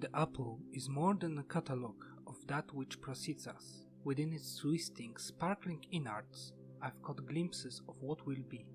The apple is more than a catalogue of that which precedes us. Within its twisting, sparkling innards, I've caught glimpses of what will be.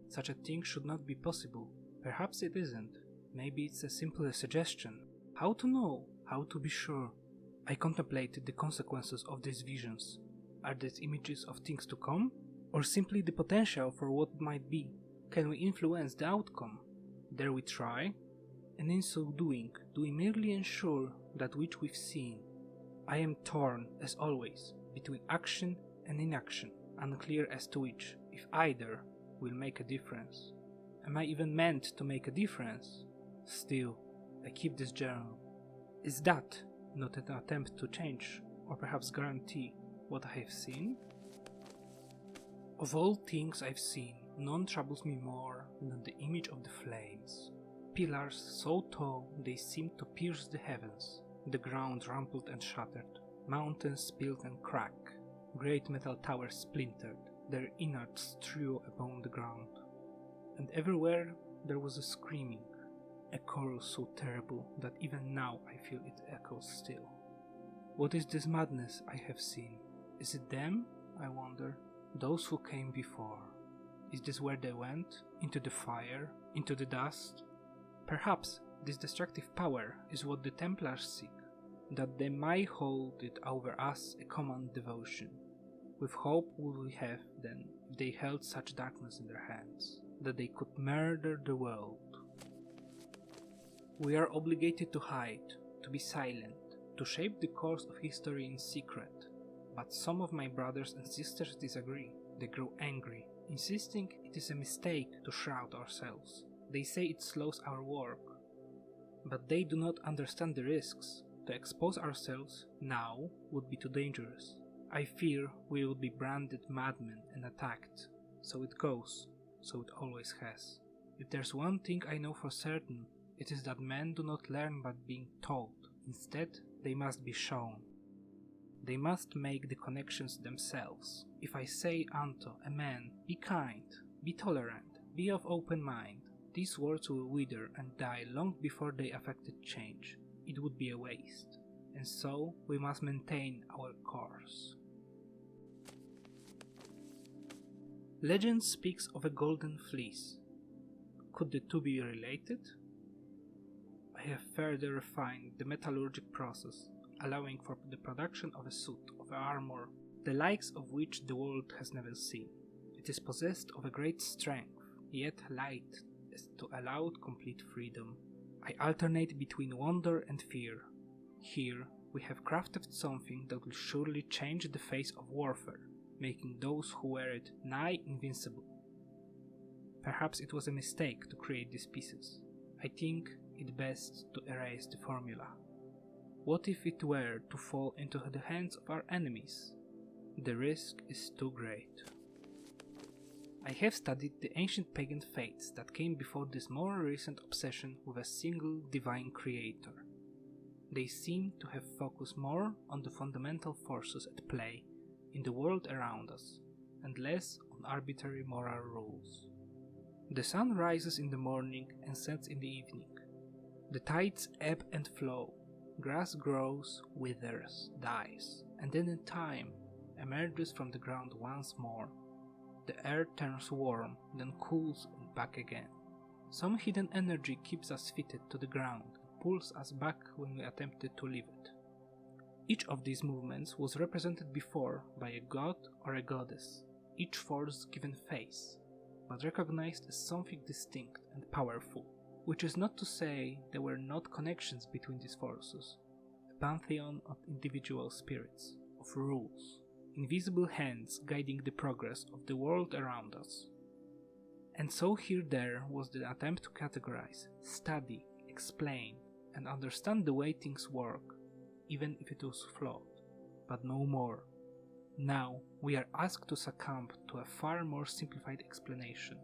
Such a thing should not be possible. Perhaps it isn't. Maybe it's as simple a suggestion. How to know? How to be sure? I contemplated the consequences of these visions. Are these images of things to come? Or simply the potential for what might be? Can we influence the outcome? Dare we try? And in so doing, do we merely ensure that which we've seen? I am torn, as always, between action and inaction, unclear as to which, if either, will make a difference. Am I even meant to make a difference? Still, I keep this journal. Is that not an attempt to change, or perhaps guarantee, what I have seen? Of all things I've seen, none troubles me more than the image of the flames. Pillars so tall they seemed to pierce the heavens, the ground rumpled and shattered, mountains split and crack, great metal towers splintered, their innards strew upon the ground. And everywhere there was a screaming, a chorus so terrible that even now I feel it echoes still. What is this madness I have seen? Is it them, I wonder, those who came before? Is this where they went? Into the fire? Into the dust? Perhaps this destructive power is what the Templars seek, that they might hold it over us a common devotion. With hope would we have, then, if they held such darkness in their hands, that they could murder the world. We are obligated to hide, to be silent, to shape the course of history in secret. But some of my brothers and sisters disagree. They grow angry, insisting it is a mistake to shroud ourselves. They say it slows our work. But they do not understand the risks. To expose ourselves now would be too dangerous. I fear we will be branded madmen and attacked. So it goes, so it always has. If there's one thing I know for certain, it is that men do not learn by being told. Instead, they must be shown. They must make the connections themselves. If I say unto a man, be kind, be tolerant, be of open mind, these words will wither and die long before they affected change. It would be a waste. And so we must maintain our course. Legend speaks of a golden fleece. Could the two be related? I have further refined the metallurgic process, allowing for the production of a suit of armor, the likes of which the world has never seen. It is possessed of a great strength, yet light as to allow complete freedom. I alternate between wonder and fear. Here we have crafted something that will surely change the face of warfare, making those who wear it nigh invincible. Perhaps it was a mistake to create these pieces. I think it best to erase the formula. What if it were to fall into the hands of our enemies? The risk is too great. I have studied the ancient pagan faiths that came before this more recent obsession with a single divine creator. They seem to have focused more on the fundamental forces at play in the world around us, and less on arbitrary moral rules. The sun rises in the morning and sets in the evening. The tides ebb and flow. Grass grows, withers, dies, and then in time emerges from the ground once more. The air turns warm, then cools and back again. Some hidden energy keeps us fitted to the ground and pulls us back when we attempted to leave it. Each of these movements was represented before by a god or a goddess, each force given face, but recognized as something distinct and powerful, which is not to say there were not connections between these forces, a pantheon of individual spirits, of rules, invisible hands guiding the progress of the world around us. And so here there was the attempt to categorize, study, explain, and understand the way things work, even if it was flawed, but no more. Now we are asked to succumb to a far more simplified explanation.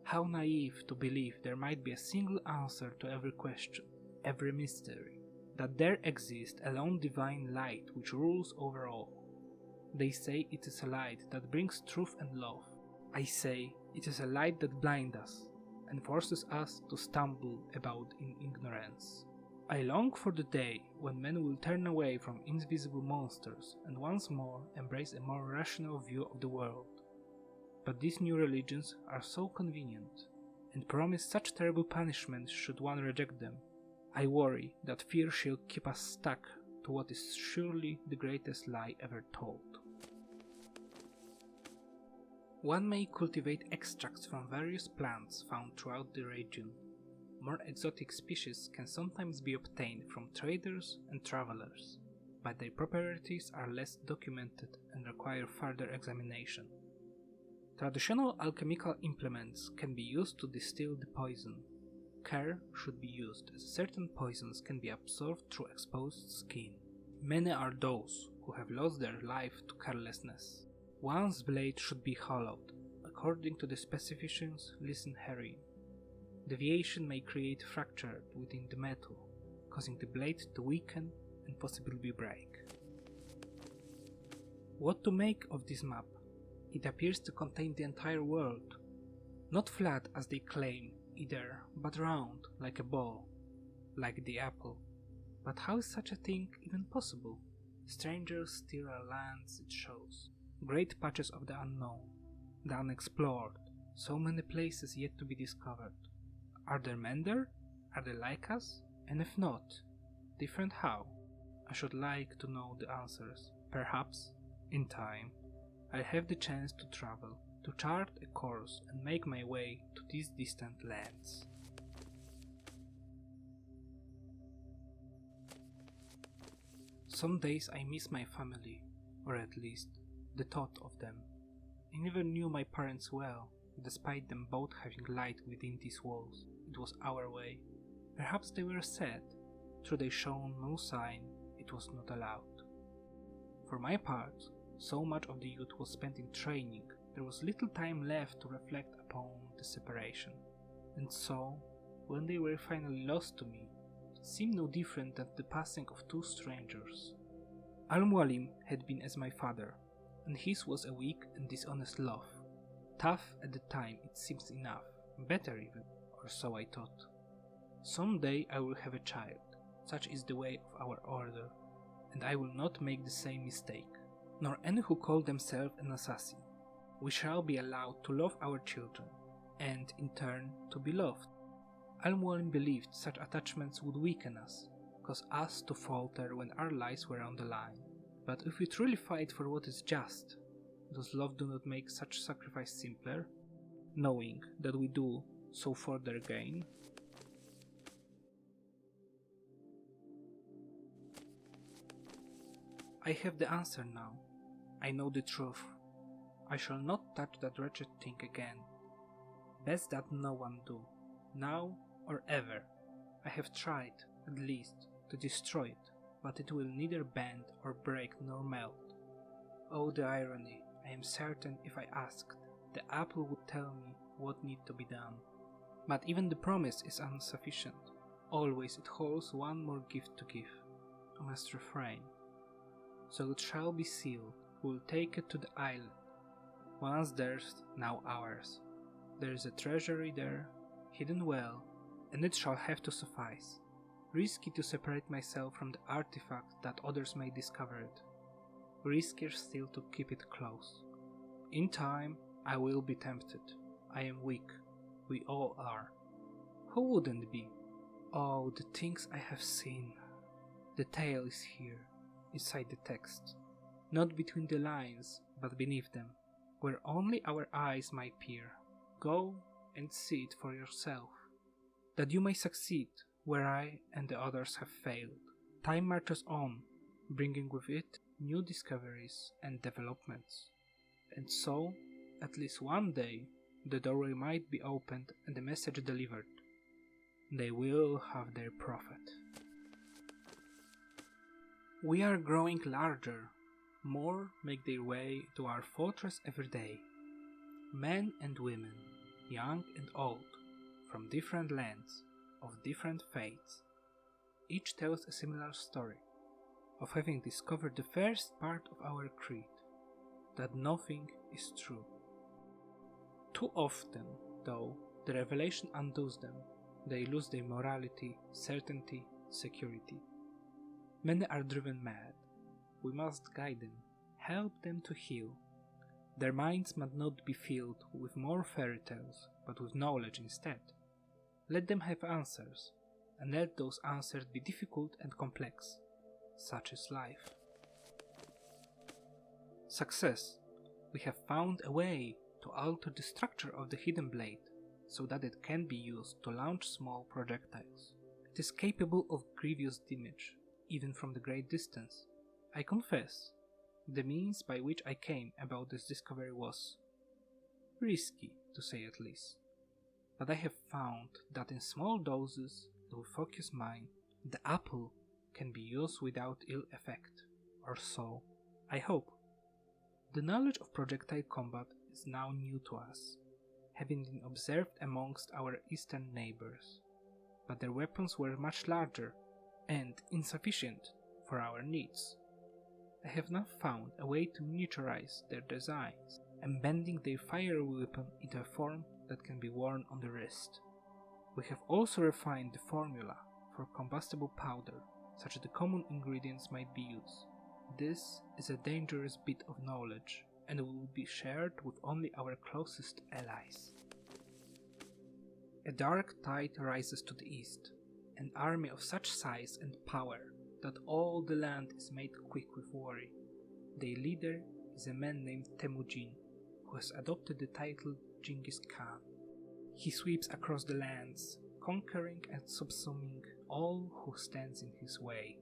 How naive to believe there might be a single answer to every question, every mystery, that there exists a lone divine light which rules over all. They say it is a light that brings truth and love. I say it is a light that blinds us and forces us to stumble about in ignorance. I long for the day when men will turn away from invisible monsters and once more embrace a more rational view of the world. But these new religions are so convenient, and promise such terrible punishment should one reject them. I worry that fear shall keep us stuck to what is surely the greatest lie ever told. One may cultivate extracts from various plants found throughout the region. More exotic species can sometimes be obtained from traders and travelers, but their properties are less documented and require further examination. Traditional alchemical implements can be used to distill the poison. Care should be used, as certain poisons can be absorbed through exposed skin. Many are those who have lost their life to carelessness. One's blade should be hollowed, according to the specifications listed herein. Deviation may create fracture within the metal, causing the blade to weaken and possibly break. What to make of this map? It appears to contain the entire world. Not flat as they claim either, but round like a ball, like the apple. But how is such a thing even possible? Strangers still are lands, it shows. Great patches of the unknown, the unexplored, so many places yet to be discovered. Are there men there? Are they like us? And if not, different how? I should like to know the answers. Perhaps, in time, I'll have the chance to travel, to chart a course and make my way to these distant lands. Some days I miss my family, or at least the thought of them. I never knew my parents well, despite them both having light within these walls. It was our way. Perhaps they were sad, though they shown no sign it was not allowed. For my part, so much of the youth was spent in training, there was little time left to reflect upon the separation. And so, when they were finally lost to me, it seemed no different than the passing of two strangers. Al-Mualim had been as my father, and his was a weak and dishonest love. Tough at the time it seems enough, better even, or so I thought. Some day I will have a child, such is the way of our order, and I will not make the same mistake, nor any who call themselves an assassin. We shall be allowed to love our children, and in turn to be loved. Al-Mualim believed such attachments would weaken us, cause us to falter when our lives were on the line. But if we truly fight for what is just, does love do not make such sacrifice simpler, knowing that we do so for their gain? I have the answer now. I know the truth. I shall not touch that wretched thing again. Best that no one do, now or ever. I have tried, at least, to destroy it, but it will neither bend or break nor melt. Oh, the irony! I am certain if I asked, the apple would tell me what need to be done. But even the promise is insufficient. Always it holds one more gift to give. I must refrain. So it shall be sealed. We will take it to the island. Once theirs, now ours. There is a treasury there, hidden well, and it shall have to suffice. Risky to separate myself from the artifact that others may discover it. Riskier still to keep it close. In time, I will be tempted. I am weak. We all are. Who wouldn't be? Oh, the things I have seen. The tale is here, inside the text. Not between the lines, but beneath them, where only our eyes might peer. Go and see it for yourself, that you may succeed where I and the others have failed. Time marches on, bringing with it new discoveries and developments. And so, at least one day, the doorway might be opened and the message delivered. They will have their prophet. We are growing larger. More make their way to our fortress every day. Men and women, young and old, from different lands, of different faiths. Each tells a similar story, of having discovered the first part of our creed, that nothing is true. Too often, though, the revelation undoes them. They lose their morality, certainty, security. Many are driven mad. We must guide them, help them to heal. Their minds must not be filled with more fairy tales, but with knowledge instead. Let them have answers, and let those answers be difficult and complex. Such is life. Success. We have found a way to alter the structure of the hidden blade so that it can be used to launch small projectiles. It is capable of grievous damage, even from the great distance. I confess, the means by which I came about this discovery was risky, to say at least. But I have found that in small doses and with focused mind, the apple can be used without ill effect, or so I hope. The knowledge of projectile combat is now new to us, having been observed amongst our eastern neighbors, but their weapons were much larger and insufficient for our needs. I have now found a way to miniaturize their designs, and bending their fire weapon into a form that can be worn on the wrist. We have also refined the formula for combustible powder, such that the common ingredients might be used. This is a dangerous bit of knowledge, and will be shared with only our closest allies. A dark tide rises to the east, an army of such size and power that all the land is made quick with worry. Their leader is a man named Temujin, who has adopted the title Genghis Khan. He sweeps across the lands, conquering and subsuming all who stands in his way.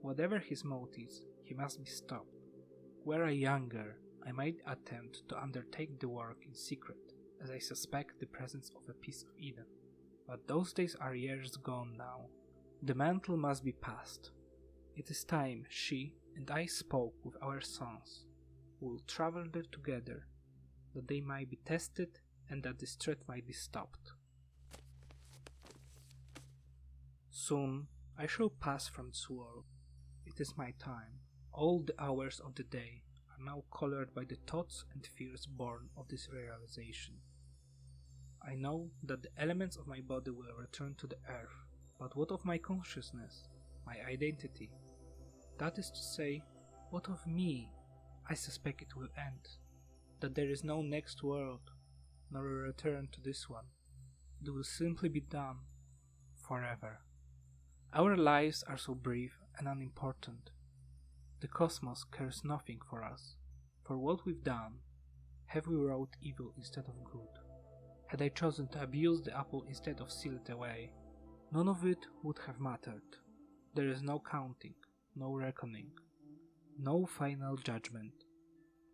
Whatever his motives, he must be stopped. Were I younger, I might attempt to undertake the work in secret, as I suspect the presence of a piece of Eden. But those days are years gone now. The mantle must be passed. It is time she and I spoke with our sons. We will travel there together, that they might be tested and that this threat might be stopped. Soon I shall pass from this world. It is my time. All the hours of the day are now colored by the thoughts and fears born of this realization. I know that the elements of my body will return to the earth, but what of my consciousness, my identity? That is to say, what of me? I suspect it will end, that there is no next world, nor a return to this one. It will simply be done forever. Our lives are so brief and unimportant. The cosmos cares nothing for us. For what we've done, have we wrought evil instead of good? Had I chosen to abuse the apple instead of seal it away, none of it would have mattered. There is no counting, no reckoning, no final judgment.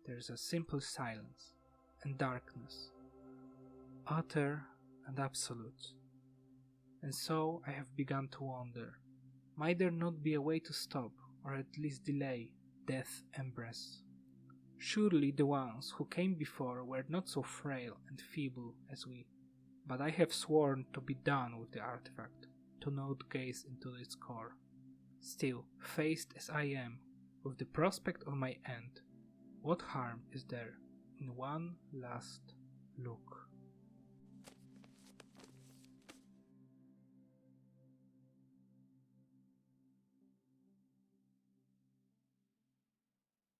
There is a simple silence and darkness, utter and absolute. And so I have begun to wonder, might there not be a way to stop, or at least delay, death's embrace? Surely the ones who came before were not so frail and feeble as we, but I have sworn to be done with the artifact, to not gaze into its core. Still, faced as I am with the prospect of my end, what harm is there in one last look?